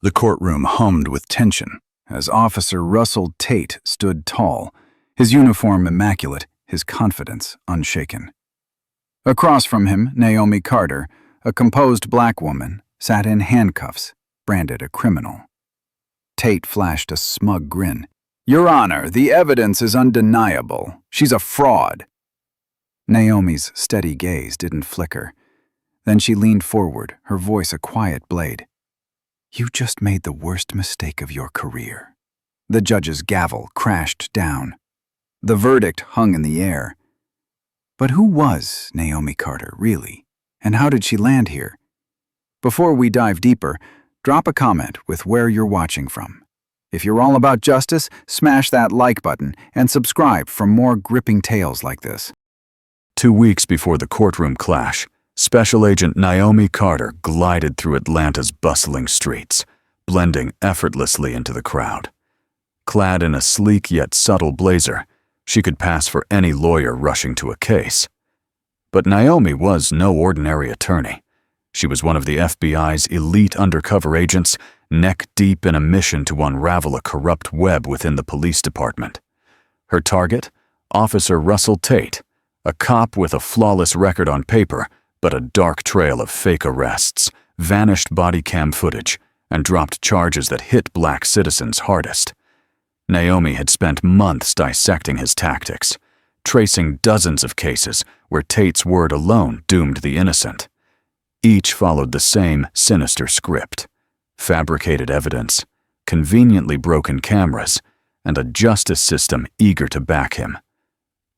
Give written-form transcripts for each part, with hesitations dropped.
The courtroom hummed with tension as Officer Russell Tate stood tall, his uniform immaculate, his confidence unshaken. Across from him, Naomi Carter, a composed black woman, sat in handcuffs, branded a criminal. Tate flashed a smug grin. "Your Honor, the evidence is undeniable. She's a fraud." Naomi's steady gaze didn't flicker. Then she leaned forward, her voice a quiet blade. "You just made the worst mistake of your career." The judge's gavel crashed down. The verdict hung in the air. But who was Naomi Carter, really? And how did she land here? Before we dive deeper, drop a comment with where you're watching from. If you're all about justice, smash that like button and subscribe for more gripping tales like this. 2 weeks before the courtroom clash, Special Agent Naomi Carter glided through Atlanta's bustling streets, blending effortlessly into the crowd. Clad in a sleek yet subtle blazer, she could pass for any lawyer rushing to a case. But Naomi was no ordinary attorney. She was one of the FBI's elite undercover agents, neck-deep in a mission to unravel a corrupt web within the police department. Her target? Officer Russell Tate, a cop with a flawless record on paper, but a dark trail of fake arrests, vanished body cam footage, and dropped charges that hit black citizens hardest. Naomi had spent months dissecting his tactics, tracing dozens of cases where Tate's word alone doomed the innocent. Each followed the same sinister script: fabricated evidence, conveniently broken cameras, and a justice system eager to back him.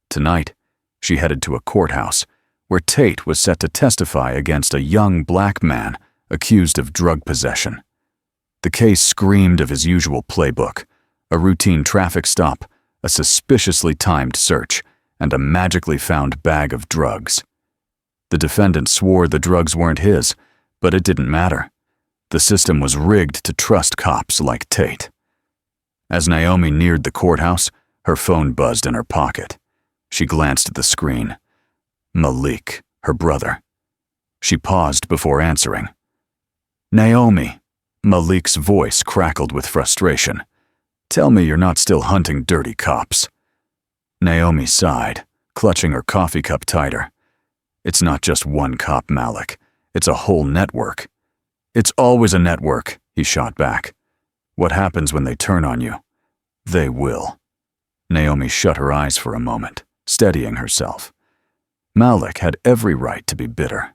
Tonight, she headed to a courthouse where Tate was set to testify against a young black man accused of drug possession. The case screamed of his usual playbook: a routine traffic stop, a suspiciously timed search, and a magically found bag of drugs. The defendant swore the drugs weren't his, but it didn't matter. The system was rigged to trust cops like Tate. As Naomi neared the courthouse, her phone buzzed in her pocket. She glanced at the screen. Malik, her brother. She paused before answering. "Naomi," Malik's voice crackled with frustration. "Tell me you're not still hunting dirty cops." Naomi sighed, clutching her coffee cup tighter. "It's not just one cop, Malik. It's a whole network." "It's always a network," he shot back. "What happens when they turn on you?" "They will." Naomi shut her eyes for a moment, steadying herself. Malik had every right to be bitter.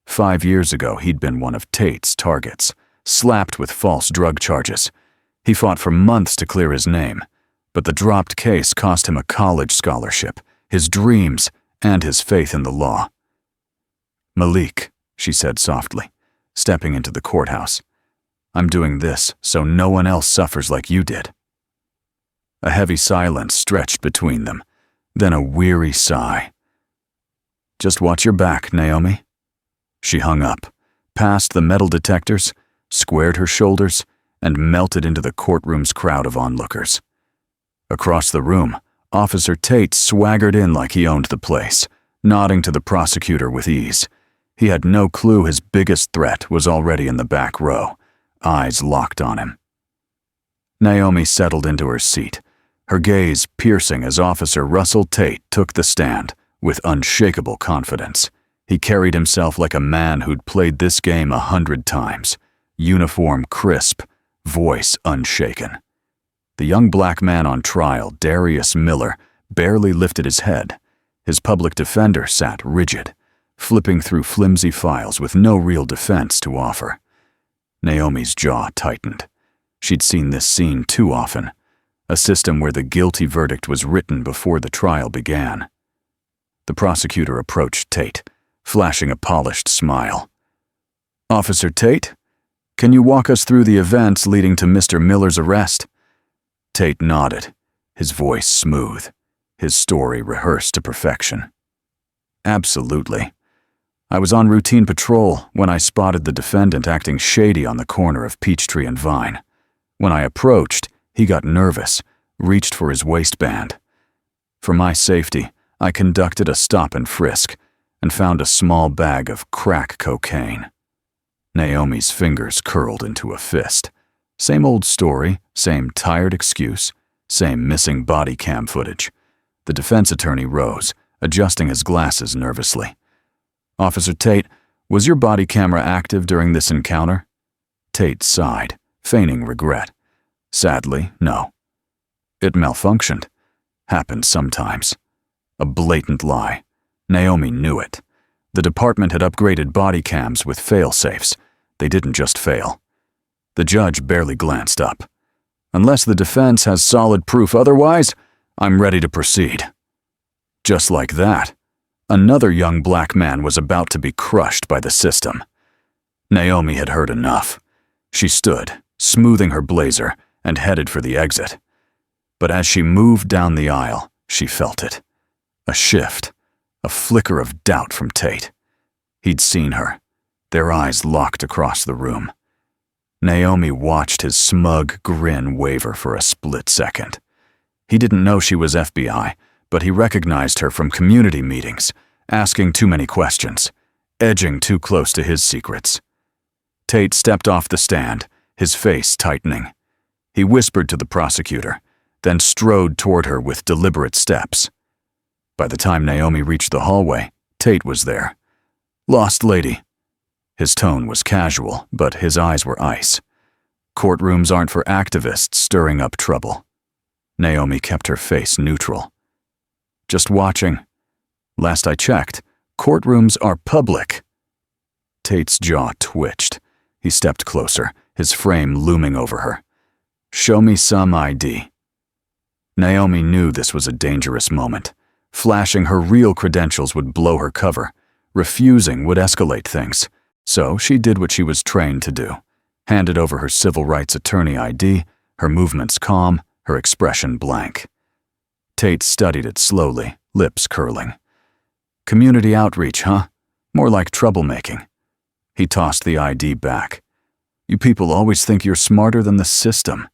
5 years ago, he'd been one of Tate's targets, slapped with false drug charges. He fought for months to clear his name, but the dropped case cost him a college scholarship, his dreams, and his faith in the law. "Malik," she said softly, stepping into the courthouse, "I'm doing this so no one else suffers like you did." A heavy silence stretched between them, then a weary sigh. "Just watch your back, Naomi." She hung up, passed the metal detectors, squared her shoulders, and melted into the courtroom's crowd of onlookers. Across the room, Officer Tate swaggered in like he owned the place, nodding to the prosecutor with ease. He had no clue his biggest threat was already in the back row, eyes locked on him. Naomi settled into her seat, her gaze piercing as Officer Russell Tate took the stand with unshakable confidence. He carried himself like a man who'd played this game 100 times, uniform crisp, voice unshaken. The young black man on trial, Darius Miller, barely lifted his head. His public defender sat rigid, flipping through flimsy files with no real defense to offer. Naomi's jaw tightened. She'd seen this scene too often, a system where the guilty verdict was written before the trial began. The prosecutor approached Tate, flashing a polished smile. "Officer Tate, can you walk us through the events leading to Mr. Miller's arrest?" Tate nodded, his voice smooth, his story rehearsed to perfection. "Absolutely. I was on routine patrol when I spotted the defendant acting shady on the corner of Peachtree and Vine. When I approached, he got nervous, reached for his waistband. For my safety, I conducted a stop and frisk and found a small bag of crack cocaine." Naomi's fingers curled into a fist, Same old story, same tired excuse, same missing body cam footage. The defense attorney rose, adjusting his glasses nervously. "Officer Tate, was your body camera active during this encounter?" Tate sighed, feigning regret. "Sadly, no. It malfunctioned. Happens sometimes." A blatant lie. Naomi knew it. The department had upgraded body cams with fail-safes. They didn't just fail. The judge barely glanced up. "Unless the defense has solid proof otherwise, I'm ready to proceed." Just like that, another young black man was about to be crushed by the system. Naomi had heard enough. She stood, smoothing her blazer, and headed for the exit. But as she moved down the aisle, she felt it. A shift, a flicker of doubt from Tate. He'd seen her. Their eyes locked across the room. Naomi watched his smug grin waver for a split second. He didn't know she was FBI, but he recognized her from community meetings, asking too many questions, edging too close to his secrets. Tate stepped off the stand, his face tightening. He whispered to the prosecutor, then strode toward her with deliberate steps. By the time Naomi reached the hallway, Tate was there. "Lost lady." His tone was casual, but his eyes were ice. Courtrooms aren't for activists stirring up trouble. Naomi kept her face neutral. "Just watching. Last I checked, courtrooms are public." Tate's jaw twitched. He stepped closer, his frame looming over her. "Show me some ID." Naomi knew this was a dangerous moment. Flashing her real credentials would blow her cover. Refusing would escalate things. So she did what she was trained to do. Handed over her civil rights attorney ID, her movements calm, her expression blank. Tate studied it slowly, lips curling. "Community outreach, huh? More like troublemaking." He tossed the ID back. "You people always think you're smarter than the system."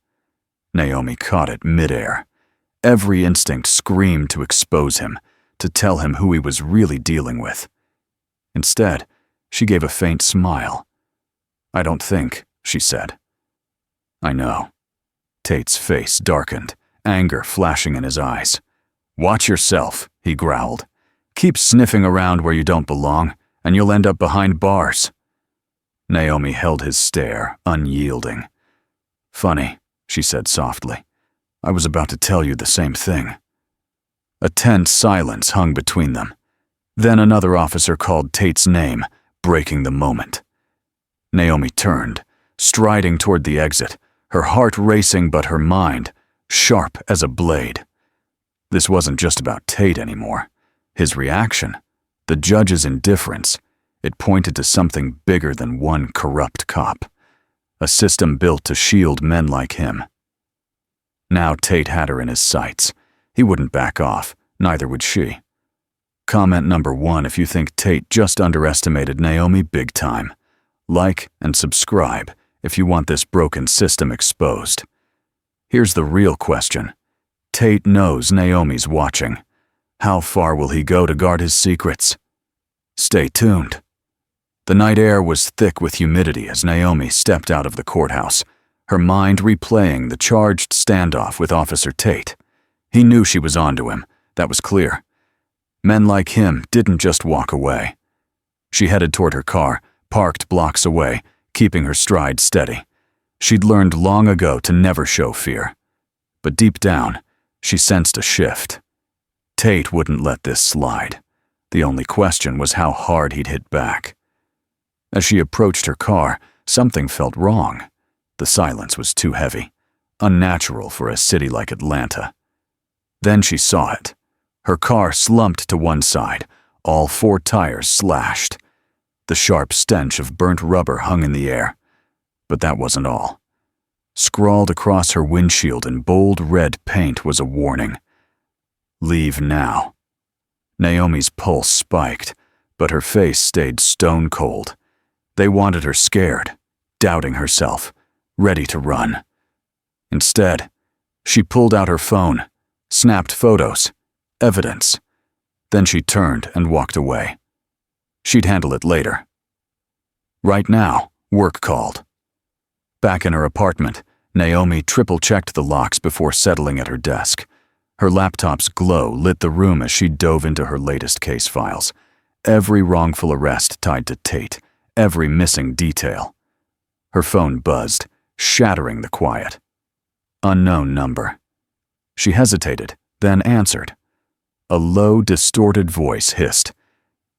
Naomi caught it midair. Every instinct screamed to expose him, to tell him who he was really dealing with. Instead, she gave a faint smile. "I don't think," she said. "I know." Tate's face darkened, anger flashing in his eyes. "Watch yourself," he growled. "Keep sniffing around where you don't belong, and you'll end up behind bars." Naomi held his stare, unyielding. "Funny," she said softly. "I was about to tell you the same thing." A tense silence hung between them. Then another officer called Tate's name, breaking the moment. Naomi turned, striding toward the exit, her heart racing but her mind sharp as a blade. This wasn't just about Tate anymore. His reaction, the judge's indifference, it pointed to something bigger than one corrupt cop. A system built to shield men like him. Now Tate had her in his sights. He wouldn't back off, neither would she. Comment number 1 if you think Tate just underestimated Naomi big time. Like and subscribe if you want this broken system exposed. Here's the real question. Tate knows Naomi's watching. How far will he go to guard his secrets? Stay tuned. The night air was thick with humidity as Naomi stepped out of the courthouse, her mind replaying the charged standoff with Officer Tate. He knew she was onto him, that was clear. Men like him didn't just walk away. She headed toward her car, parked blocks away, keeping her stride steady. She'd learned long ago to never show fear. But deep down, she sensed a shift. Tate wouldn't let this slide. The only question was how hard he'd hit back. As she approached her car, something felt wrong. The silence was too heavy, unnatural for a city like Atlanta. Then she saw it. Her car slumped to one side, all 4 tires slashed. The sharp stench of burnt rubber hung in the air. But that wasn't all. Scrawled across her windshield in bold red paint was a warning. Leave now. Naomi's pulse spiked, but her face stayed stone cold. They wanted her scared, doubting herself, ready to run. Instead, she pulled out her phone, snapped photos, evidence. Then she turned and walked away. She'd handle it later. Right now, work called. Back in her apartment, Naomi triple-checked the locks before settling at her desk. Her laptop's glow lit the room as she dove into her latest case files. Every wrongful arrest tied to Tate, every missing detail. Her phone buzzed, shattering the quiet. Unknown number. She hesitated, then answered. A low, distorted voice hissed,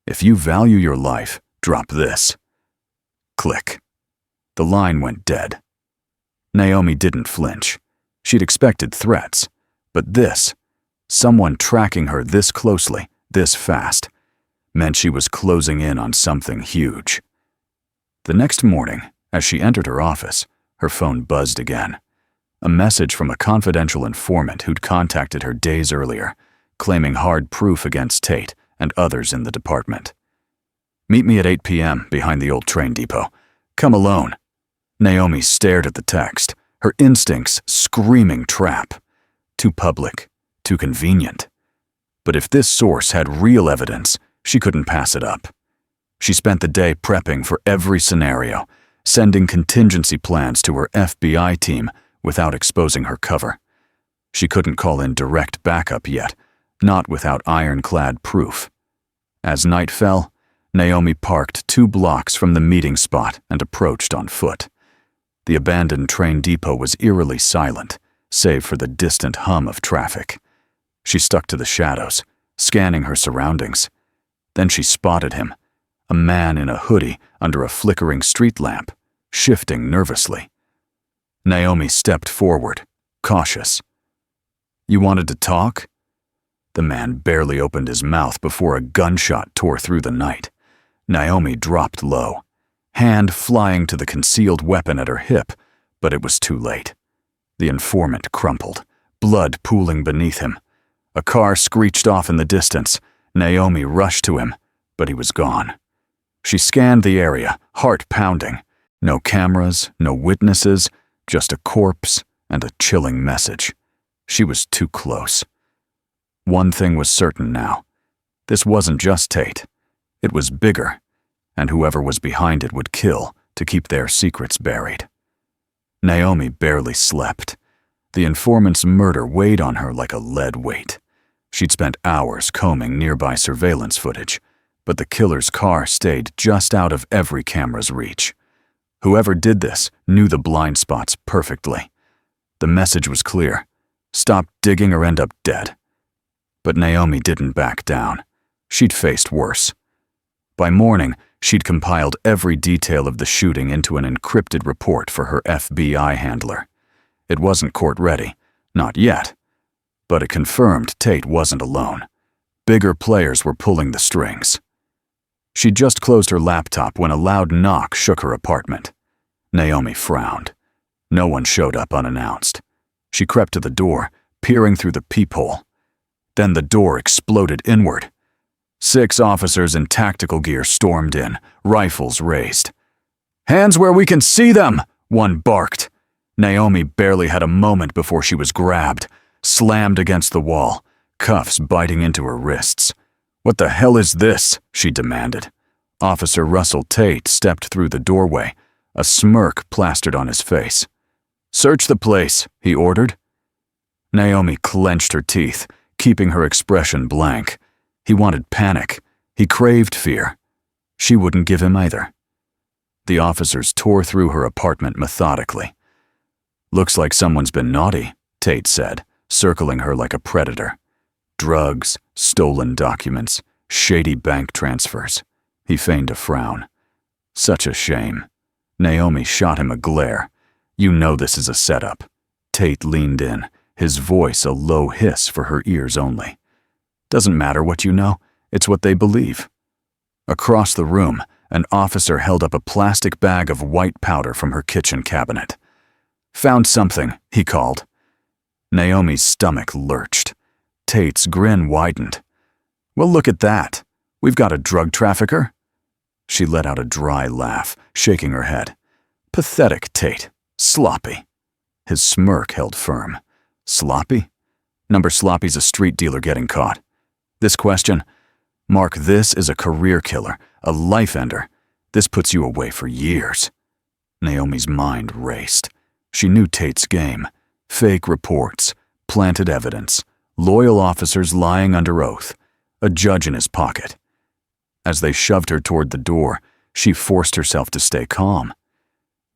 "If you value your life, drop this." Click. The line went dead. Naomi didn't flinch. She'd expected threats. But this, someone tracking her this closely, this fast, meant she was closing in on something huge. The next morning, as she entered her office, her phone buzzed again. A message from a confidential informant who'd contacted her days earlier, claiming hard proof against Tate and others in the department. "Meet me at 8 p.m. behind the old train depot. Come alone." Naomi stared at the text, her instincts screaming trap. Too public, too convenient. But if this source had real evidence, she couldn't pass it up. She spent the day prepping for every scenario, sending contingency plans to her FBI team without exposing her cover. She couldn't call in direct backup yet, not without ironclad proof. As night fell, Naomi parked 2 blocks from the meeting spot and approached on foot. The abandoned train depot was eerily silent, save for the distant hum of traffic. She stuck to the shadows, scanning her surroundings. Then she spotted him, a man in a hoodie under a flickering street lamp, shifting nervously. Naomi stepped forward, cautious. "You wanted to talk?" The man barely opened his mouth before a gunshot tore through the night. Naomi dropped low, hand flying to the concealed weapon at her hip, but it was too late. The informant crumpled, blood pooling beneath him. A car screeched off in the distance. Naomi rushed to him, but he was gone. She scanned the area, heart pounding. No cameras, no witnesses, just a corpse and a chilling message. She was too close. One thing was certain now. This wasn't just Tate. It was bigger, and whoever was behind it would kill to keep their secrets buried. Naomi barely slept. The informant's murder weighed on her like a lead weight. She'd spent hours combing nearby surveillance footage, but the killer's car stayed just out of every camera's reach. Whoever did this knew the blind spots perfectly. The message was clear: stop digging or end up dead. But Naomi didn't back down. She'd faced worse. By morning, she'd compiled every detail of the shooting into an encrypted report for her FBI handler. It wasn't court-ready, not yet, but it confirmed Tate wasn't alone. Bigger players were pulling the strings. She'd just closed her laptop when a loud knock shook her apartment. Naomi frowned. No one showed up unannounced. She crept to the door, peering through the peephole. Then the door exploded inward. 6 officers in tactical gear stormed in, rifles raised. "Hands where we can see them!" one barked. Naomi barely had a moment before she was grabbed, slammed against the wall, cuffs biting into her wrists. "What the hell is this?" she demanded. Officer Russell Tate stepped through the doorway, a smirk plastered on his face. "Search the place," he ordered. Naomi clenched her teeth, keeping her expression blank. He wanted panic. He craved fear. She wouldn't give him either. The officers tore through her apartment methodically. "Looks like someone's been naughty," Tate said, circling her like a predator. Drugs, stolen documents, shady bank transfers. He feigned a frown. "Such a shame." Naomi shot him a glare. "You know this is a setup." Tate leaned in, his voice a low hiss for her ears only. "Doesn't matter what you know, it's what they believe." Across the room, an officer held up a plastic bag of white powder from her kitchen cabinet. "Found something," he called. Naomi's stomach lurched. Tate's grin widened. "Well, look at that. We've got a drug trafficker." She let out a dry laugh, shaking her head. Pathetic Tate. Sloppy. His smirk held firm. Sloppy? Number sloppy's a street dealer getting caught. This question? Mark, this is a career killer, a life ender. This puts you away for years. Naomi's mind raced. She knew Tate's game. Fake reports, planted evidence, loyal officers lying under oath, a judge in his pocket. As they shoved her toward the door, she forced herself to stay calm.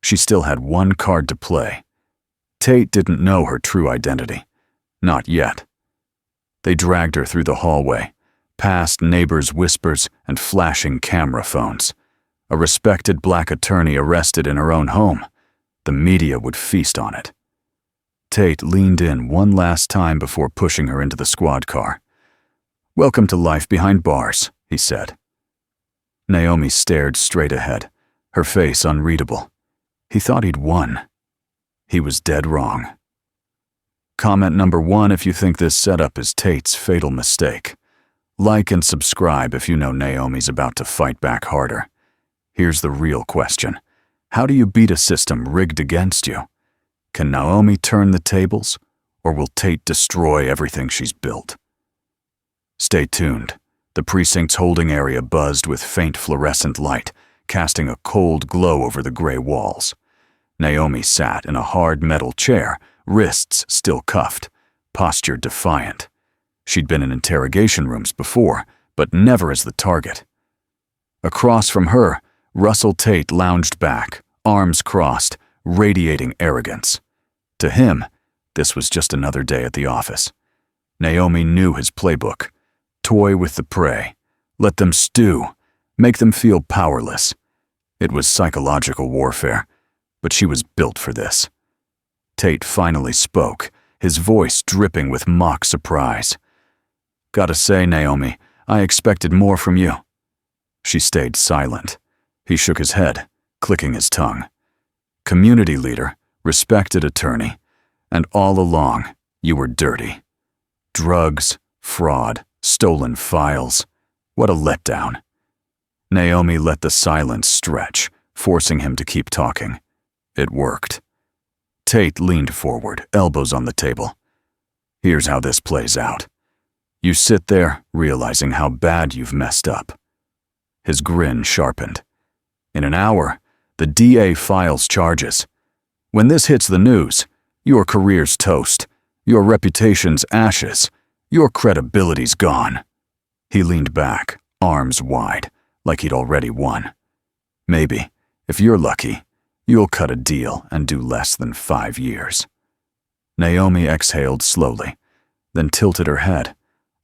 She still had one card to play. Tate didn't know her true identity. Not yet. They dragged her through the hallway, past neighbors' whispers and flashing camera phones. A respected black attorney arrested in her own home. The media would feast on it. Tate leaned in one last time before pushing her into the squad car. "Welcome to life behind bars," he said. Naomi stared straight ahead, her face unreadable. He thought he'd won. He was dead wrong. Comment number 1 if you think this setup is Tate's fatal mistake. Like and subscribe if you know Naomi's about to fight back harder. Here's the real question. How do you beat a system rigged against you? Can Naomi turn the tables, or will Tate destroy everything she's built? Stay tuned. The precinct's holding area buzzed with faint fluorescent light, casting a cold glow over the gray walls. Naomi sat in a hard metal chair, wrists still cuffed, posture defiant. She'd been in interrogation rooms before, but never as the target. Across from her, Russell Tate lounged back, arms crossed, radiating arrogance. To him, this was just another day at the office. Naomi knew his playbook. Toy with the prey. Let them stew. Make them feel powerless. It was psychological warfare, but she was built for this. Tate finally spoke, his voice dripping with mock surprise. "Gotta say, Naomi, I expected more from you." She stayed silent. He shook his head, clicking his tongue. Community leader, respected attorney, and all along, you were dirty. Drugs, fraud, stolen files. What a letdown. Naomi let the silence stretch, forcing him to keep talking. It worked. Tate leaned forward, elbows on the table. "Here's how this plays out. You sit there, realizing how bad you've messed up." His grin sharpened. "In an hour, the DA files charges. When this hits the news, your career's toast, your reputation's ashes, your credibility's gone." He leaned back, arms wide, like he'd already won. "Maybe, if you're lucky, you'll cut a deal and do less than 5 years." Naomi exhaled slowly, then tilted her head,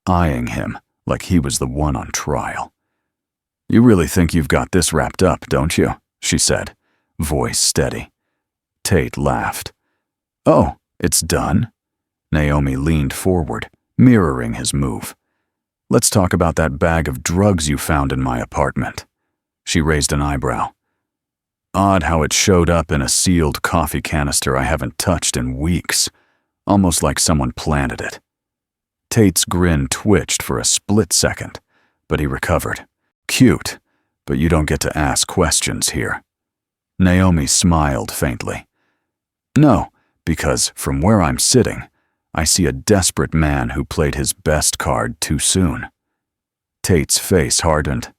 eyeing him like he was the one on trial. "You really think you've got this wrapped up, don't you?" she said, voice steady. Tate laughed. "Oh, it's done?" Naomi leaned forward, mirroring his move. "Let's talk about that bag of drugs you found in my apartment." She raised an eyebrow. "Odd how it showed up in a sealed coffee canister I haven't touched in weeks, almost like someone planted it." Tate's grin twitched for a split second, but he recovered. "Cute, but you don't get to ask questions here." Naomi smiled faintly. "No, because from where I'm sitting, I see a desperate man who played his best card too soon." Tate's face hardened.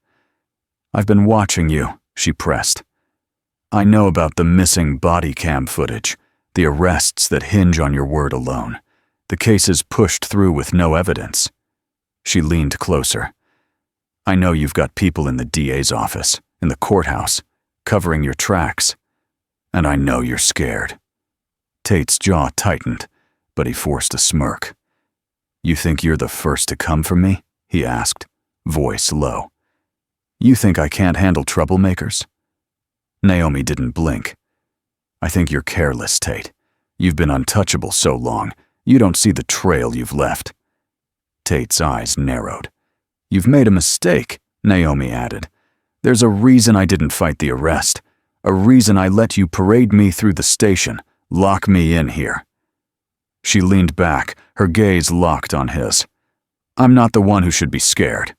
"I've been watching you," she pressed. "I know about the missing body cam footage, the arrests that hinge on your word alone, the cases pushed through with no evidence." She leaned closer. "I know you've got people in the DA's office, in the courthouse, covering your tracks. And I know you're scared." Tate's jaw tightened, but he forced a smirk. "You think you're the first to come for me?" he asked, voice low. "You think I can't handle troublemakers?" Naomi didn't blink. "I think you're careless, Tate. You've been untouchable so long, you don't see the trail you've left." Tate's eyes narrowed. "You've made a mistake," Naomi added. "There's a reason I didn't fight the arrest, a reason I let you parade me through the station, lock me in here." She leaned back, her gaze locked on his. "I'm not the one who should be scared."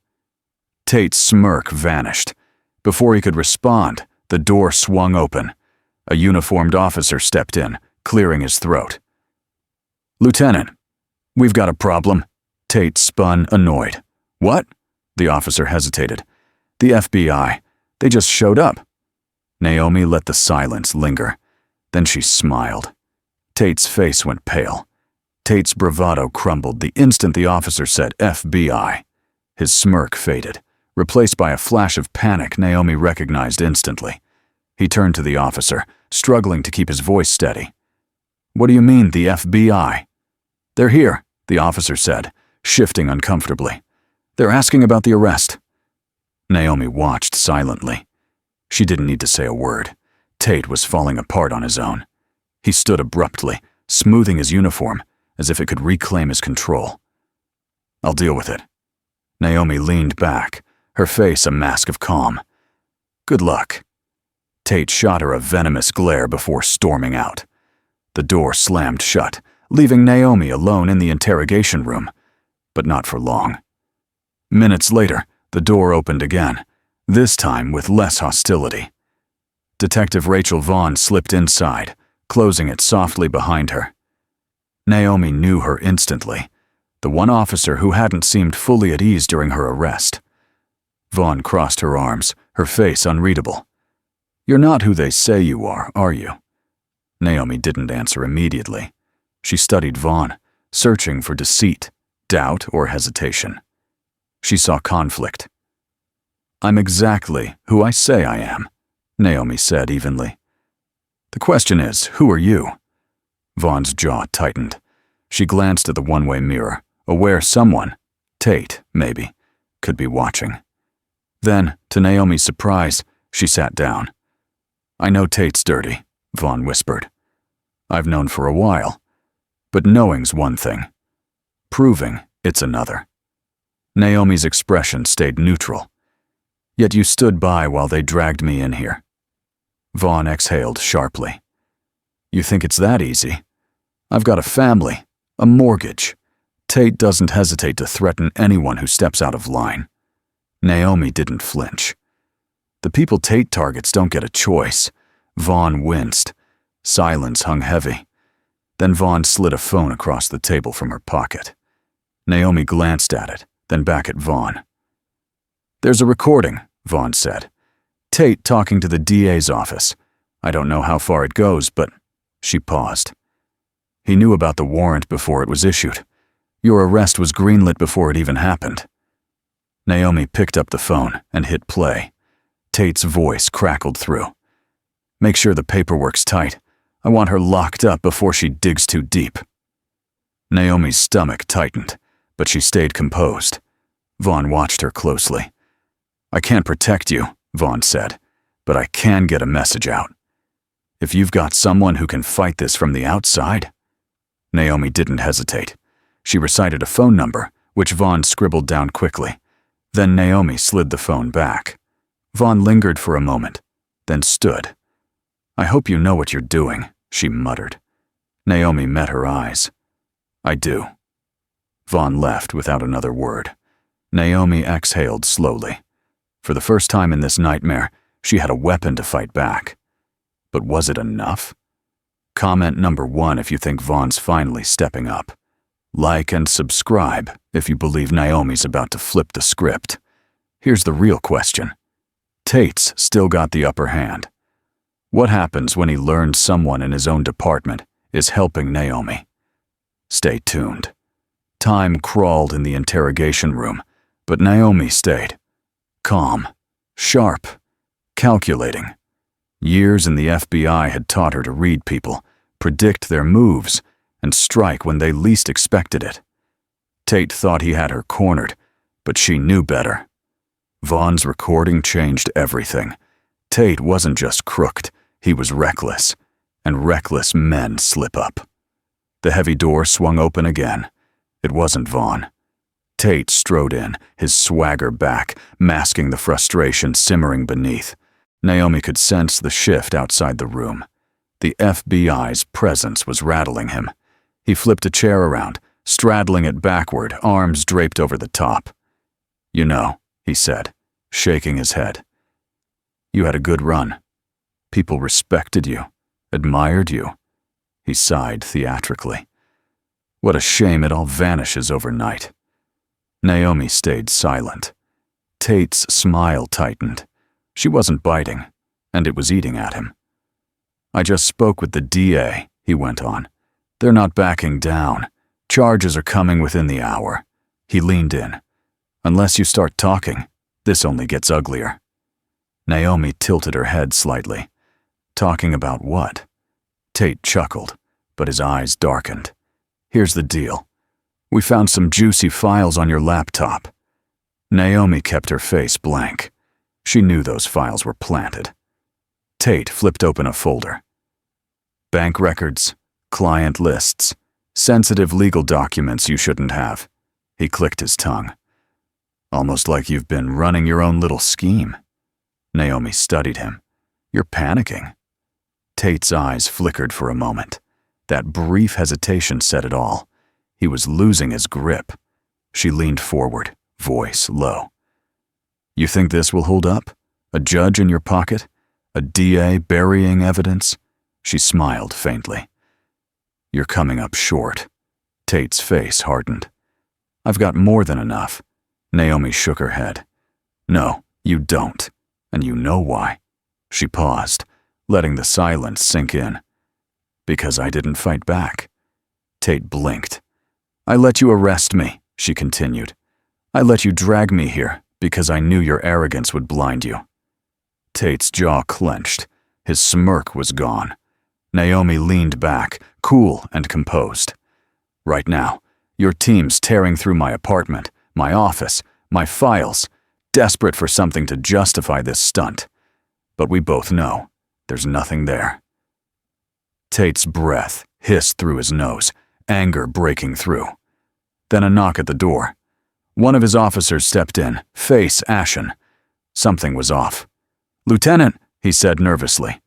Tate's smirk vanished. Before he could respond, the door swung open. A uniformed officer stepped in, clearing his throat. "Lieutenant, we've got a problem." Tate spun, annoyed. "What?" The officer hesitated. "The FBI. They just showed up." Naomi let the silence linger. Then she smiled. Tate's face went pale. Tate's bravado crumbled the instant the officer said FBI. His smirk faded, replaced by a flash of panic Naomi recognized instantly. He turned to the officer, struggling to keep his voice steady. "What do you mean, the FBI?" "They're here," the officer said, shifting uncomfortably. "They're asking about the arrest." Naomi watched silently. She didn't need to say a word. Tate was falling apart on his own. He stood abruptly, smoothing his uniform, as if it could reclaim his control. "I'll deal with it." Naomi leaned back, her face a mask of calm. "Good luck." Tate shot her a venomous glare before storming out. The door slammed shut, leaving Naomi alone in the interrogation room, but not for long. Minutes later, the door opened again, this time with less hostility. Detective Rachel Vaughn slipped inside, closing it softly behind her. Naomi knew her instantly, the one officer who hadn't seemed fully at ease during her arrest. Vaughn crossed her arms, her face unreadable. "You're not who they say you are you?" Naomi didn't answer immediately. She studied Vaughn, searching for deceit, doubt, or hesitation. She saw conflict. "I'm exactly who I say I am," Naomi said evenly. "The question is, who are you?" Vaughn's jaw tightened. She glanced at the one-way mirror, aware someone, Tate, maybe, could be watching. Then, to Naomi's surprise, she sat down. "I know Tate's dirty," Vaughn whispered. "I've known for a while. But knowing's one thing. Proving it's another." Naomi's expression stayed neutral. "Yet you stood by while they dragged me in here." Vaughn exhaled sharply. "You think it's that easy? I've got a family, a mortgage. Tate doesn't hesitate to threaten anyone who steps out of line." Naomi didn't flinch. "The people Tate targets don't get a choice." Vaughn winced. Silence hung heavy. Then Vaughn slid a phone across the table from her pocket. Naomi glanced at it, then back at Vaughn. "There's a recording," Vaughn said. "Tate talking to the DA's office. I don't know how far it goes, but—" She paused. "He knew about the warrant before it was issued. Your arrest was greenlit before it even happened." Naomi picked up the phone and hit play. Tate's voice crackled through. "Make sure the paperwork's tight. I want her locked up before she digs too deep." Naomi's stomach tightened, but she stayed composed. Vaughn watched her closely. "I can't protect you," Vaughn said, "but I can get a message out. If you've got someone who can fight this from the outside—" Naomi didn't hesitate. She recited a phone number, which Vaughn scribbled down quickly. Then Naomi slid the phone back. Vaughn lingered for a moment, then stood. "I hope you know what you're doing," she muttered. Naomi met her eyes. "I do." Vaughn left without another word. Naomi exhaled slowly. For the first time in this nightmare, she had a weapon to fight back. But was it enough? Comment number 1 if you think Vaughn's finally stepping up. Like and subscribe if you believe Naomi's about to flip the script. Here's the real question. Tate's still got the upper hand. What happens when he learns someone in his own department is helping Naomi? Stay tuned. Time crawled in the interrogation room, but Naomi stayed. Calm, sharp, calculating. Years in the FBI had taught her to read people, predict their moves, and strike when they least expected it. Tate thought he had her cornered, but she knew better. Vaughn's recording changed everything. Tate wasn't just crooked, he was reckless, and reckless men slip up. The heavy door swung open again. It wasn't Vaughn. Tate strode in, his swagger back, masking the frustration simmering beneath. Naomi could sense the shift outside the room. The FBI's presence was rattling him. He flipped a chair around, straddling it backward, arms draped over the top. "You know," he said, shaking his head. "You had a good run. People respected you, admired you." He sighed theatrically. "What a shame it all vanishes overnight." Naomi stayed silent. Tate's smile tightened. She wasn't biting, and it was eating at him. "I just spoke with the DA," he went on. They're not backing down. Charges are coming within the hour. He leaned in. Unless you start talking, this only gets uglier. Naomi tilted her head slightly. Talking about what? Tate chuckled, but his eyes darkened. Here's the deal. We found some juicy files on your laptop. Naomi kept her face blank. She knew those files were planted. Tate flipped open a folder. Bank records, client lists, sensitive legal documents you shouldn't have. He clicked his tongue. Almost like you've been running your own little scheme. Naomi studied him. You're panicking. Tate's eyes flickered for a moment. That brief hesitation said it all. He was losing his grip. She leaned forward, voice low. You think this will hold up? A judge in your pocket? A DA burying evidence? She smiled faintly. You're coming up short. Tate's face hardened. I've got more than enough. Naomi shook her head. No, you don't. And you know why. She paused, letting the silence sink in. Because I didn't fight back. Tate blinked. I let you arrest me, she continued. I let you drag me here because I knew your arrogance would blind you. Tate's jaw clenched. His smirk was gone. Naomi leaned back, cool and composed. Right now, your team's tearing through my apartment, my office, my files, desperate for something to justify this stunt. But we both know there's nothing there. Tate's breath hissed through his nose, anger breaking through. Then a knock at the door. One of his officers stepped in, face ashen. Something was off. Lieutenant, he said nervously.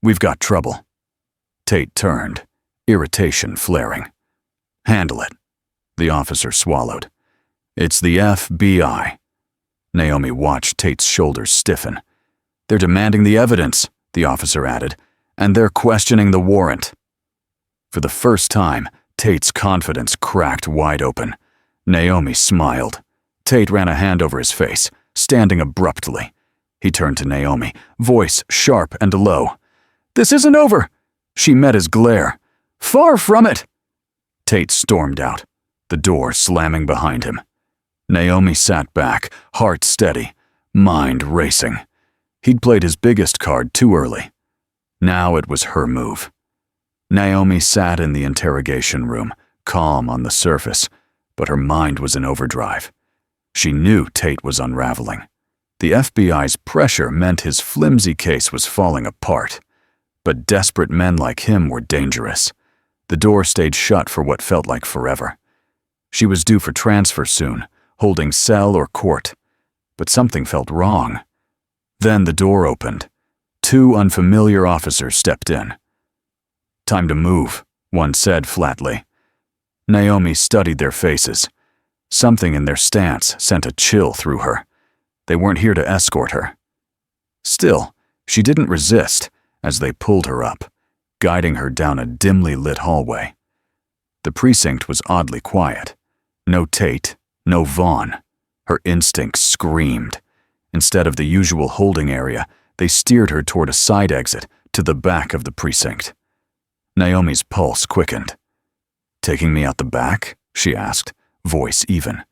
We've got trouble. Tate turned, irritation flaring. Handle it. The officer swallowed. It's the FBI. Naomi watched Tate's shoulders stiffen. They're demanding the evidence, the officer added, and they're questioning the warrant. For the first time, Tate's confidence cracked wide open. Naomi smiled. Tate ran a hand over his face, standing abruptly. He turned to Naomi, voice sharp and low. This isn't over! She met his glare. Far from it! Tate stormed out, the door slamming behind him. Naomi sat back, heart steady, mind racing. He'd played his biggest card too early. Now it was her move. Naomi sat in the interrogation room, calm on the surface, but her mind was in overdrive. She knew Tate was unraveling. The FBI's pressure meant his flimsy case was falling apart. But desperate men like him were dangerous. The door stayed shut for what felt like forever. She was due for transfer soon, holding cell or court. But something felt wrong. Then the door opened. 2 unfamiliar officers stepped in. Time to move, one said flatly. Naomi studied their faces. Something in their stance sent a chill through her. They weren't here to escort her. Still, she didn't resist as they pulled her up, guiding her down a dimly lit hallway. The precinct was oddly quiet. No Tate, no Vaughn. Her instincts screamed. Instead of the usual holding area, they steered her toward a side exit to the back of the precinct. Naomi's pulse quickened. Taking me out the back? She asked, voice even.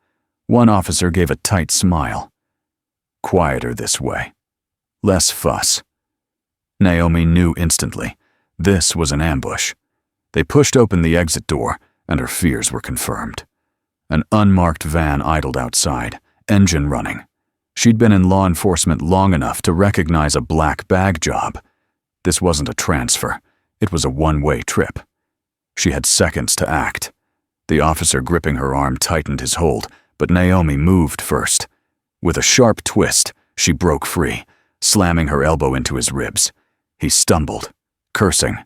One officer gave a tight smile. Quieter this way. Less fuss. Naomi knew instantly. This was an ambush. They pushed open the exit door, and her fears were confirmed. An unmarked van idled outside, engine running. She'd been in law enforcement long enough to recognize a black bag job. This wasn't a transfer. It was a one-way trip. She had seconds to act. The officer gripping her arm tightened his hold, but Naomi moved first. With a sharp twist, she broke free, slamming her elbow into his ribs. He stumbled, cursing.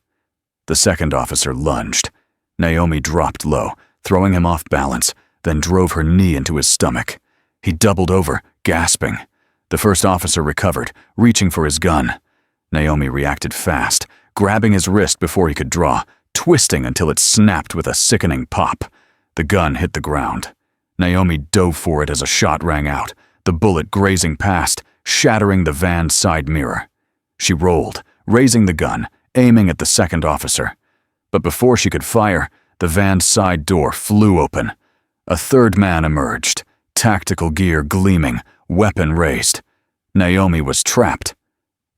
The second officer lunged. Naomi dropped low, throwing him off balance, then drove her knee into his stomach. He doubled over, gasping. The first officer recovered, reaching for his gun. Naomi reacted fast, grabbing his wrist before he could draw, twisting until it snapped with a sickening pop. The gun hit the ground. Naomi dove for it as a shot rang out, the bullet grazing past, shattering the van's side mirror. She rolled, raising the gun, aiming at the second officer. But before she could fire, the van's side door flew open. A third man emerged, tactical gear gleaming, weapon raised. Naomi was trapped.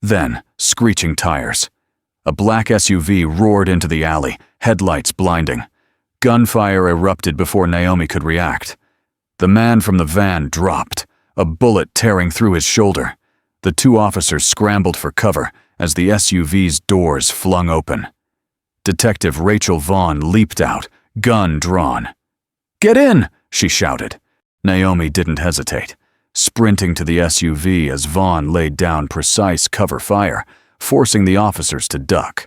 Then, screeching tires. A black SUV roared into the alley, headlights blinding. Gunfire erupted before Naomi could react. The man from the van dropped, a bullet tearing through his shoulder. The two officers scrambled for cover as the SUV's doors flung open. Detective Rachel Vaughn leaped out, gun drawn. "Get in!" she shouted. Naomi didn't hesitate, sprinting to the SUV as Vaughn laid down precise cover fire, forcing the officers to duck.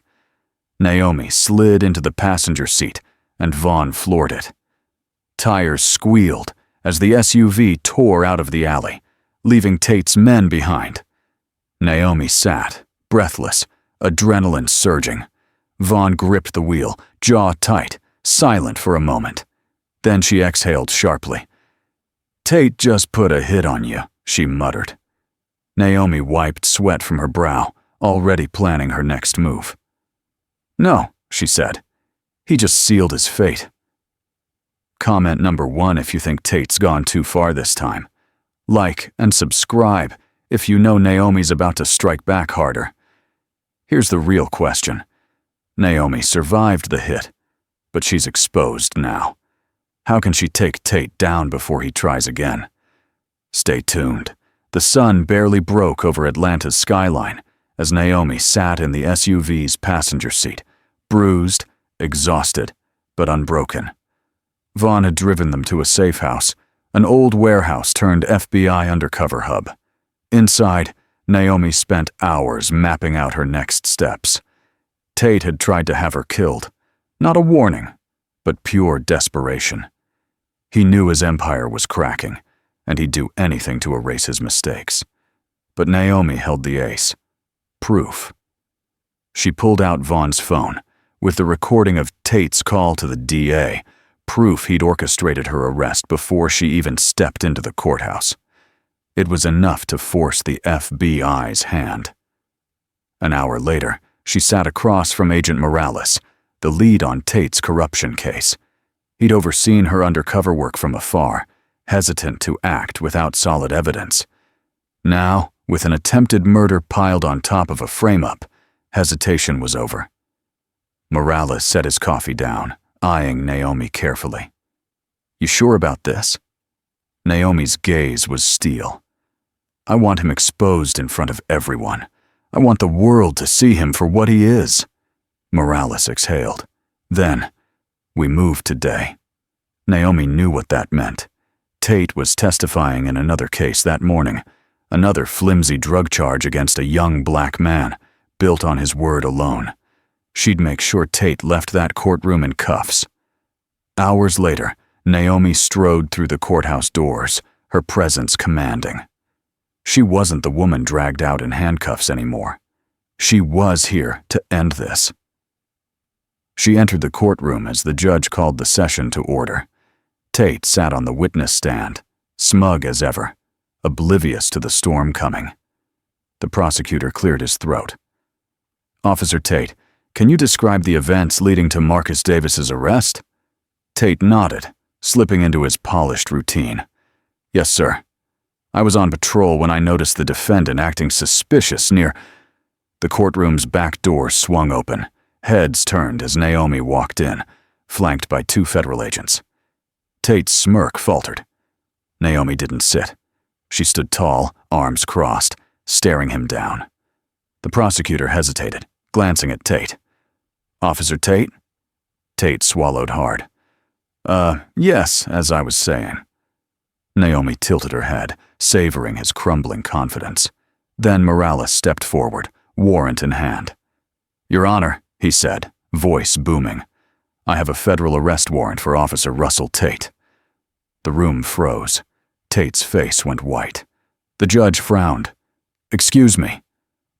Naomi slid into the passenger seat, and Vaughn floored it. Tires squealed as the SUV tore out of the alley, leaving Tate's men behind. Naomi sat, breathless, adrenaline surging. Vaughn gripped the wheel, jaw tight, silent for a moment. Then she exhaled sharply. "Tate just put a hit on you," she muttered. Naomi wiped sweat from her brow, already planning her next move. "No," she said. "He just sealed his fate." Comment number 1 if you think Tate's gone too far this time. Like and subscribe if you know Naomi's about to strike back harder. Here's the real question. Naomi survived the hit, but she's exposed now. How can she take Tate down before he tries again? Stay tuned. The sun barely broke over Atlanta's skyline as Naomi sat in the SUV's passenger seat, bruised, exhausted, but unbroken. Vaughn had driven them to a safe house, an old warehouse turned FBI undercover hub. Inside, Naomi spent hours mapping out her next steps. Tate had tried to have her killed. Not a warning, but pure desperation. He knew his empire was cracking, and he'd do anything to erase his mistakes. But Naomi held the ace. Proof. She pulled out Vaughn's phone, with the recording of Tate's call to the DA, proof he'd orchestrated her arrest before she even stepped into the courthouse. It was enough to force the FBI's hand. An hour later, she sat across from Agent Morales, the lead on Tate's corruption case. He'd overseen her undercover work from afar, hesitant to act without solid evidence. Now, with an attempted murder piled on top of a frame-up, hesitation was over. Morales set his coffee down, eyeing Naomi carefully. "You sure about this?" Naomi's gaze was steel. "I want him exposed in front of everyone. I want the world to see him for what he is." Morales exhaled. Then, "We moved today." Naomi knew what that meant. Tate was testifying in another case that morning, another flimsy drug charge against a young black man, built on his word alone. She'd make sure Tate left that courtroom in cuffs. Hours later, Naomi strode through the courthouse doors, her presence commanding. She wasn't the woman dragged out in handcuffs anymore. She was here to end this. She entered the courtroom as the judge called the session to order. Tate sat on the witness stand, smug as ever, oblivious to the storm coming. The prosecutor cleared his throat. "Officer Tate, can you describe the events leading to Marcus Davis's arrest?" Tate nodded, slipping into his polished routine. "Yes, sir. I was on patrol when I noticed the defendant acting suspicious near—" The courtroom's back door swung open. Heads turned as Naomi walked in, flanked by 2 federal agents. Tate's smirk faltered. Naomi didn't sit. She stood tall, arms crossed, staring him down. The prosecutor hesitated, glancing at Tate. "Officer Tate?" Tate swallowed hard. Yes, as I was saying." Naomi tilted her head, savoring his crumbling confidence. Then Morales stepped forward, warrant in hand. "Your Honor," he said, voice booming, "I have a federal arrest warrant for Officer Russell Tate." The room froze. Tate's face went white. The judge frowned. "Excuse me."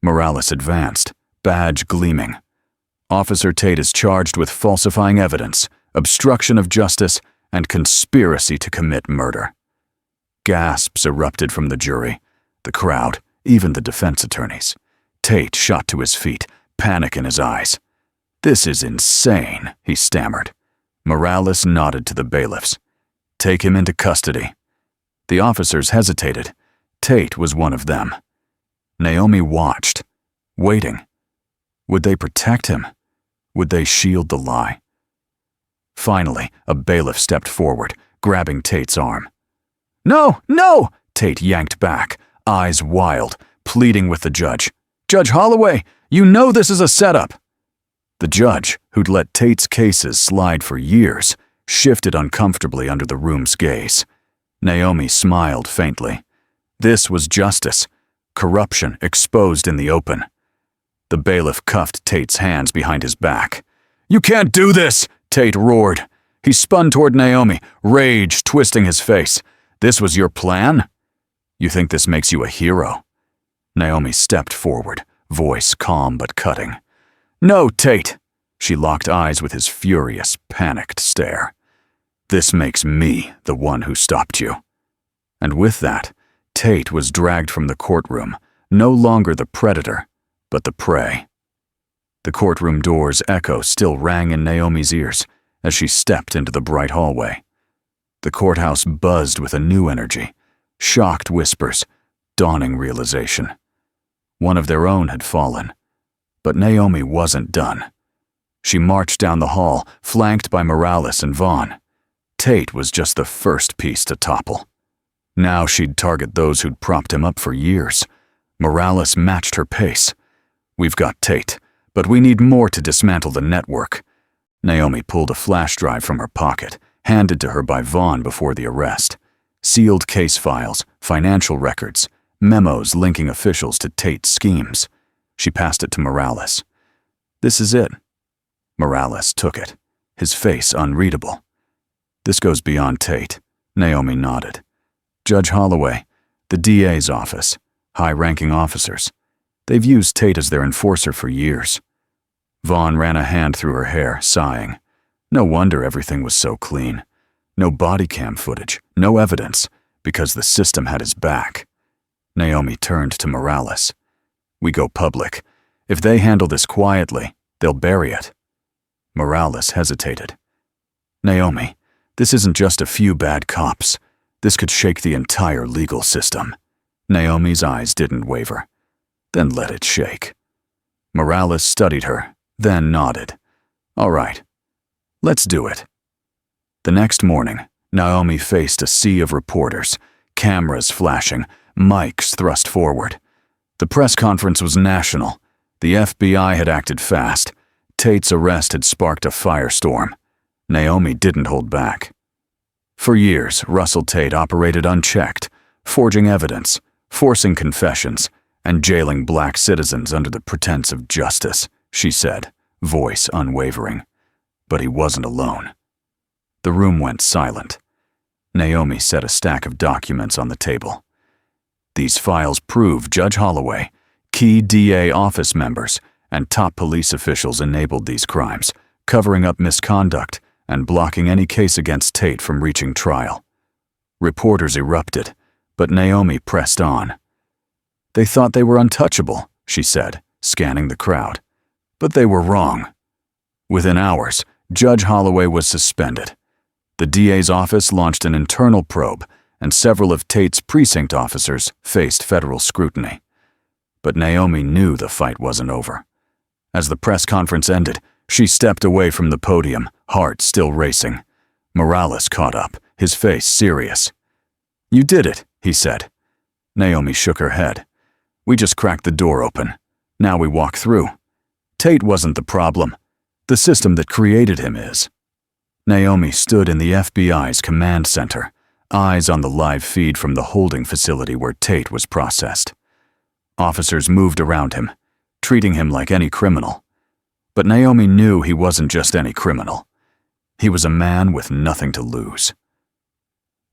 Morales advanced, badge gleaming. "Officer Tate is charged with falsifying evidence, obstruction of justice, and conspiracy to commit murder." Gasps erupted from the jury, the crowd, even the defense attorneys. Tate shot to his feet, panic in his eyes. "This is insane," he stammered. Morales nodded to the bailiffs. "Take him into custody." The officers hesitated. Tate was one of them. Naomi watched, waiting. Would they protect him? Would they shield the lie? Finally, a bailiff stepped forward, grabbing Tate's arm. "No, no!" Tate yanked back, eyes wild, pleading with the judge. "Judge Holloway, you know this is a setup." The judge, who'd let Tate's cases slide for years, shifted uncomfortably under the room's gaze. Naomi smiled faintly. This was justice, corruption exposed in the open. The bailiff cuffed Tate's hands behind his back. "You can't do this!" Tate roared. He spun toward Naomi, rage twisting his face. "This was your plan? You think this makes you a hero?" Naomi stepped forward, voice calm but cutting. "No, Tate." She locked eyes with his furious, panicked stare. "This makes me the one who stopped you." And with that, Tate was dragged from the courtroom, no longer the predator, but the prey. The courtroom door's echo still rang in Naomi's ears as she stepped into the bright hallway. The courthouse buzzed with a new energy, shocked whispers, dawning realization. One of their own had fallen, but Naomi wasn't done. She marched down the hall, flanked by Morales and Vaughn. Tate was just the first piece to topple. Now she'd target those who'd propped him up for years. Morales matched her pace. "We've got Tate, but we need more to dismantle the network." Naomi pulled a flash drive from her pocket, handed to her by Vaughn before the arrest. Sealed case files, financial records, memos linking officials to Tate's schemes. She passed it to Morales. "This is it." Morales took it, his face unreadable. "This goes beyond Tate." Naomi nodded. "Judge Holloway, the DA's office, high-ranking officers. They've used Tate as their enforcer for years." Vaughn ran a hand through her hair, sighing. No wonder everything was so clean. No body cam footage, no evidence, because the system had his back. Naomi turned to Morales. "We go public. If they handle this quietly, they'll bury it." Morales hesitated. "Naomi, this isn't just a few bad cops. This could shake the entire legal system." Naomi's eyes didn't waver. "Then let it shake." Morales studied her, then nodded. "All right, let's do it." The next morning, Naomi faced a sea of reporters, cameras flashing, mics thrust forward. The press conference was national. The FBI had acted fast. Tate's arrest had sparked a firestorm. Naomi didn't hold back. For years, Russell Tate operated unchecked, forging evidence, forcing confessions, and jailing black citizens under the pretense of justice, she said, voice unwavering. But he wasn't alone. The room went silent. Naomi set a stack of documents on the table. These files prove Judge Holloway, key DA office members, and top police officials enabled these crimes, covering up misconduct and blocking any case against Tate from reaching trial. Reporters erupted, but Naomi pressed on. "They thought they were untouchable," she said, scanning the crowd. But they were wrong. Within hours, Judge Holloway was suspended. The DA's office launched an internal probe, and several of Tate's precinct officers faced federal scrutiny. But Naomi knew the fight wasn't over. As the press conference ended, she stepped away from the podium, heart still racing. Morales caught up, his face serious. "You did it," he said. Naomi shook her head. "We just cracked the door open. Now we walk through. Tate wasn't the problem. The system that created him is." Naomi stood in the FBI's command center, eyes on the live feed from the holding facility where Tate was processed. Officers moved around him, treating him like any criminal. But Naomi knew he wasn't just any criminal. He was a man with nothing to lose.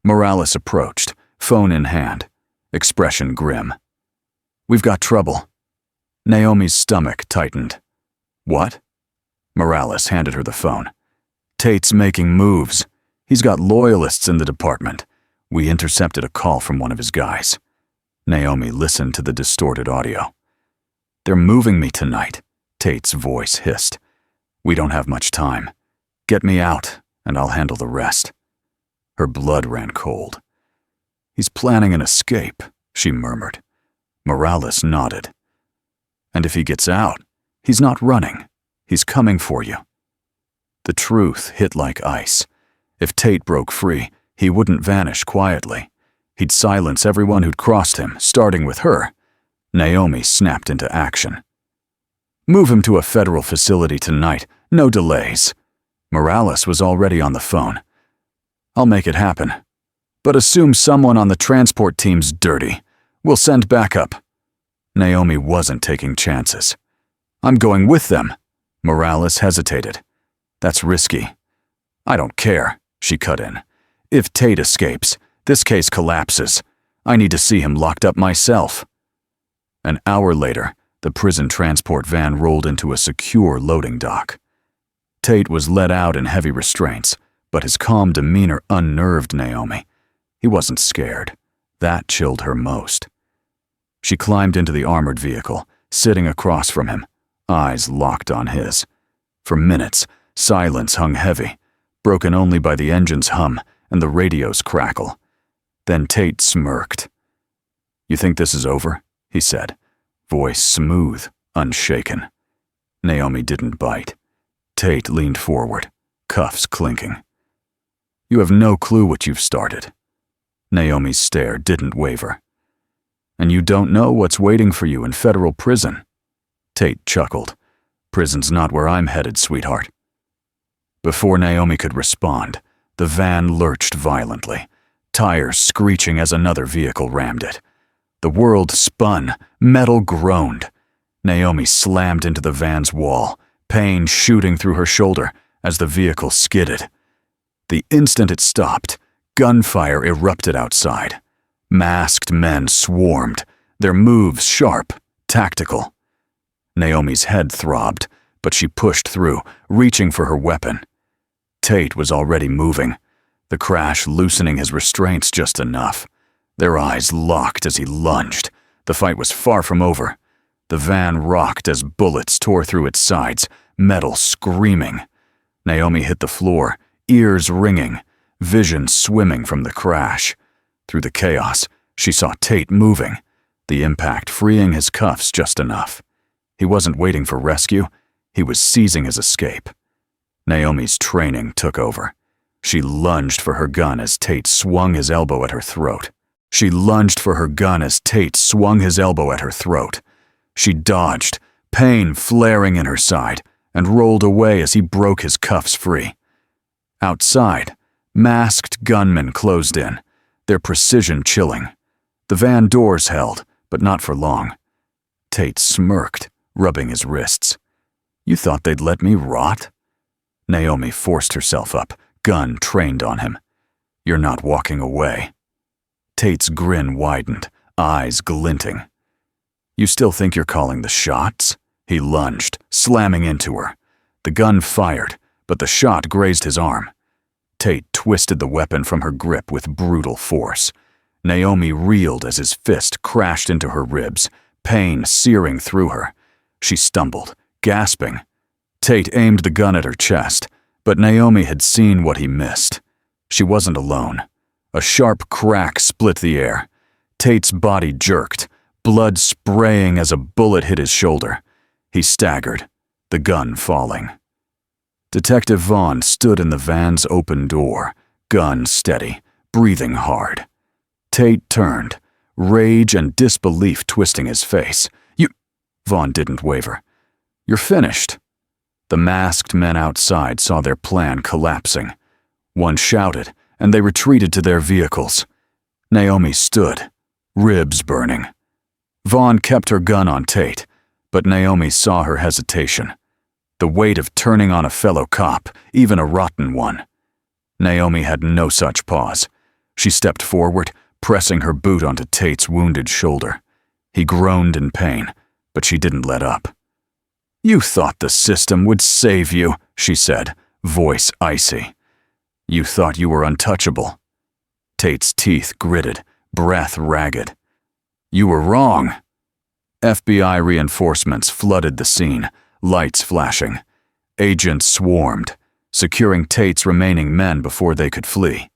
Morales approached, phone in hand, expression grim. "We've got trouble." Naomi's stomach tightened. "What?" Morales handed her the phone. "Tate's making moves. He's got loyalists in the department. We intercepted a call from one of his guys." Naomi listened to the distorted audio. "They're moving me tonight," Tate's voice hissed. We don't have much time. Get me out, and I'll handle the rest." Her blood ran cold. "He's planning an escape," she murmured. Morales nodded. "And if he gets out, he's not running. He's coming for you." The truth hit like ice. If Tate broke free, he wouldn't vanish quietly. He'd silence everyone who'd crossed him, starting with her. Naomi snapped into action. "Move him to a federal facility tonight. No delays." Morales was already on the phone. "I'll make it happen. But assume someone on the transport team's dirty. We'll send backup." Naomi wasn't taking chances. "I'm going with them." Morales hesitated. "That's risky." "I don't care," she cut in. "If Tate escapes, this case collapses. I need to see him locked up myself." An hour later, the prison transport van rolled into a secure loading dock. Tate was let out in heavy restraints, but his calm demeanor unnerved Naomi. He wasn't scared. That chilled her most. She climbed into the armored vehicle, sitting across from him, eyes locked on his. For minutes, silence hung heavy, broken only by the engine's hum and the radio's crackle. Then Tate smirked. "You think this is over?" he said, voice smooth, unshaken. Naomi didn't bite. Tate leaned forward, cuffs clinking. "You have no clue what you've started." Naomi's stare didn't waver. "And you don't know what's waiting for you in federal prison." Tate chuckled. "Prison's not where I'm headed, sweetheart." Before Naomi could respond, the van lurched violently, tires screeching as another vehicle rammed it. The world spun, metal groaned. Naomi slammed into the van's wall, pain shooting through her shoulder as the vehicle skidded. The instant it stopped, gunfire erupted outside. Masked men swarmed, their moves sharp, tactical. Naomi's head throbbed, but she pushed through, reaching for her weapon. Tate was already moving, the crash loosening his restraints just enough. Their eyes locked as he lunged. The fight was far from over. The van rocked as bullets tore through its sides, metal screaming. Naomi hit the floor, ears ringing, vision swimming from the crash. Through the chaos, she saw Tate moving, the impact freeing his cuffs just enough. He wasn't waiting for rescue, he was seizing his escape. Naomi's training took over. She lunged for her gun as Tate swung his elbow at her throat. She dodged, pain flaring in her side, and rolled away as he broke his cuffs free. Outside, masked gunmen closed in, their precision chilling. The van doors held, but not for long. Tate smirked, rubbing his wrists. "You thought they'd let me rot?" Naomi forced herself up, gun trained on him. "You're not walking away." Tate's grin widened, eyes glinting. "You still think you're calling the shots?" He lunged, slamming into her. The gun fired, but the shot grazed his arm. Tate twisted the weapon from her grip with brutal force. Naomi reeled as his fist crashed into her ribs, pain searing through her. She stumbled, gasping. Tate aimed the gun at her chest, but Naomi had seen what he missed. She wasn't alone. A sharp crack split the air. Tate's body jerked, blood spraying as a bullet hit his shoulder. He staggered, the gun falling. Detective Vaughn stood in the van's open door, gun steady, breathing hard. Tate turned, rage and disbelief twisting his face. "You—" Vaughn didn't waver. "You're finished." The masked men outside saw their plan collapsing. One shouted, and they retreated to their vehicles. Naomi stood, ribs burning. Vaughn kept her gun on Tate, but Naomi saw her hesitation. The weight of turning on a fellow cop, even a rotten one. Naomi had no such pause. She stepped forward, pressing her boot onto Tate's wounded shoulder. He groaned in pain, but she didn't let up. "You thought the system would save you," she said, voice icy. "You thought you were untouchable." Tate's teeth gritted, breath ragged. "You were wrong." FBI reinforcements flooded the scene, lights flashing. Agents swarmed, securing Tate's remaining men before they could flee.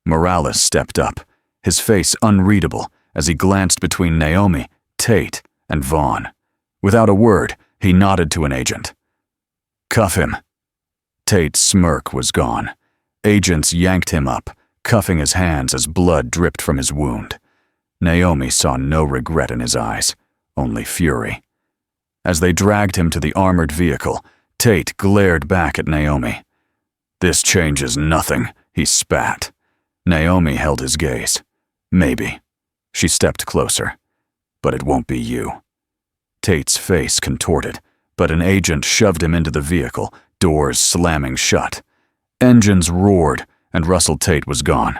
Morales stepped up, his face unreadable as he glanced between Naomi, Tate, and Vaughn. Without a word, he nodded to an agent. "Cuff him." Tate's smirk was gone. Agents yanked him up, cuffing his hands as blood dripped from his wound. Naomi saw no regret in his eyes, only fury. As they dragged him to the armored vehicle, Tate glared back at Naomi. "This changes nothing," he spat. Naomi held his gaze. "Maybe." She stepped closer. "But it won't be you." Tate's face contorted, but an agent shoved him into the vehicle, doors slamming shut. Engines roared, and Russell Tate was gone.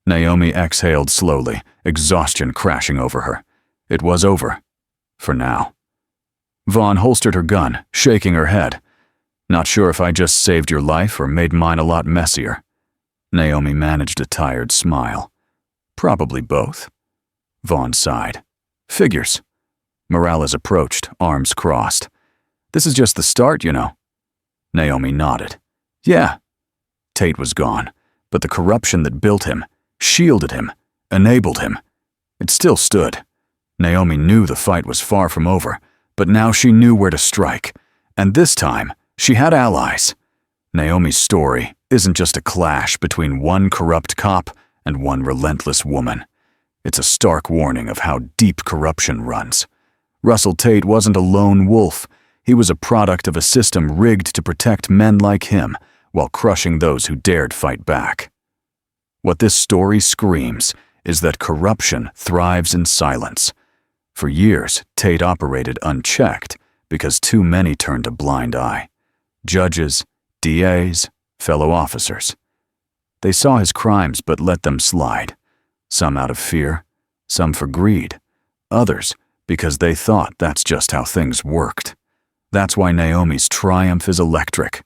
Naomi exhaled slowly, exhaustion crashing over her. It was over. For now. Vaughn holstered her gun, shaking her head. "Not sure if I just saved your life or made mine a lot messier." Naomi managed a tired smile. "Probably both." Vaughn sighed. "Figures." Morales approached, arms crossed. "This is just the start, you know." Naomi nodded. "Yeah." Tate was gone, but the corruption that built him, shielded him, enabled him, it still stood. Naomi knew the fight was far from over, but now she knew where to strike, and this time she had allies. Naomi's story isn't just a clash between one corrupt cop and one relentless woman. It's a stark warning of how deep corruption runs. Russell Tate wasn't a lone wolf. He was a product of a system rigged to protect men like him while crushing those who dared fight back. What this story screams is that corruption thrives in silence. For years, Tate operated unchecked because too many turned a blind eye. Judges, DAs, fellow officers. They saw his crimes but let them slide. Some out of fear, some for greed, others because they thought that's just how things worked. That's why Naomi's triumph is electric,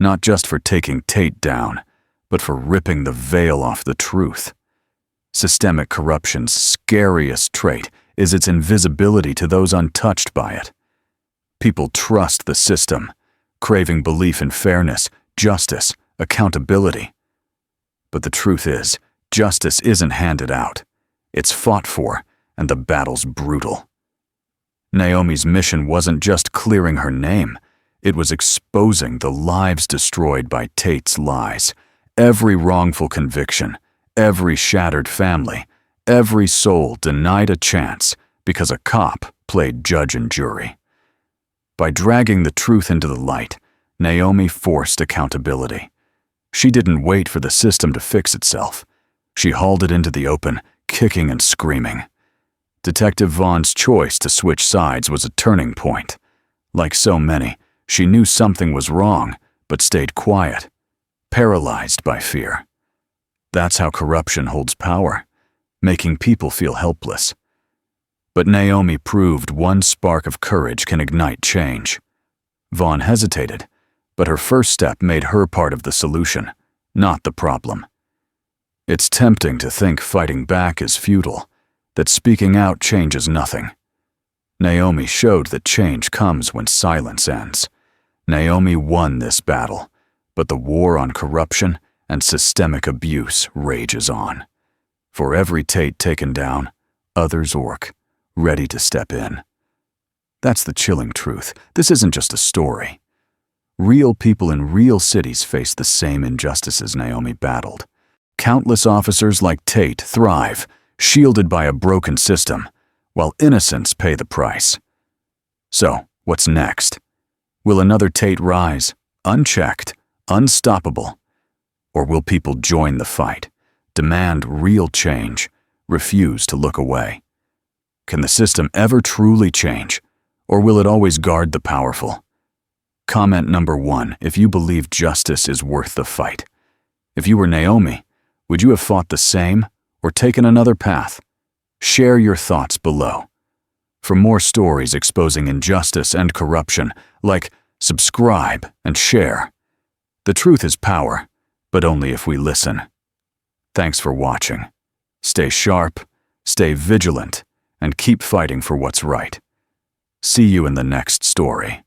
not just for taking Tate down, but for ripping the veil off the truth. Systemic corruption's scariest trait is its invisibility to those untouched by it. People trust the system, craving belief in fairness, justice, accountability. But the truth is, justice isn't handed out. It's fought for, and the battle's brutal. Naomi's mission wasn't just clearing her name. It was exposing the lives destroyed by Tate's lies. Every wrongful conviction, every shattered family, every soul denied a chance because a cop played judge and jury. By dragging the truth into the light, Naomi forced accountability. She didn't wait for the system to fix itself. She hauled it into the open, kicking and screaming. Detective Vaughn's choice to switch sides was a turning point. Like so many, she knew something was wrong, but stayed quiet, paralyzed by fear. That's how corruption holds power, making people feel helpless. But Naomi proved one spark of courage can ignite change. Vaughn hesitated, but her first step made her part of the solution, not the problem. It's tempting to think fighting back is futile, that speaking out changes nothing. Naomi showed that change comes when silence ends. Naomi won this battle, but the war on corruption and systemic abuse rages on. For every Tate taken down, others orc, ready to step in. That's the chilling truth. This isn't just a story. Real people in real cities face the same injustices Naomi battled. Countless officers like Tate thrive, shielded by a broken system, while innocents pay the price. So, what's next? Will another Tate rise, unchecked, unstoppable? Or will people join the fight, demand real change, refuse to look away? Can the system ever truly change, or will it always guard the powerful? Comment number 1 if you believe justice is worth the fight. If you were Naomi, would you have fought the same or taken another path? Share your thoughts below. For more stories exposing injustice and corruption, subscribe and share. The truth is power, but only if we listen. Thanks for watching. Stay sharp, stay vigilant, and keep fighting for what's right. See you in the next story.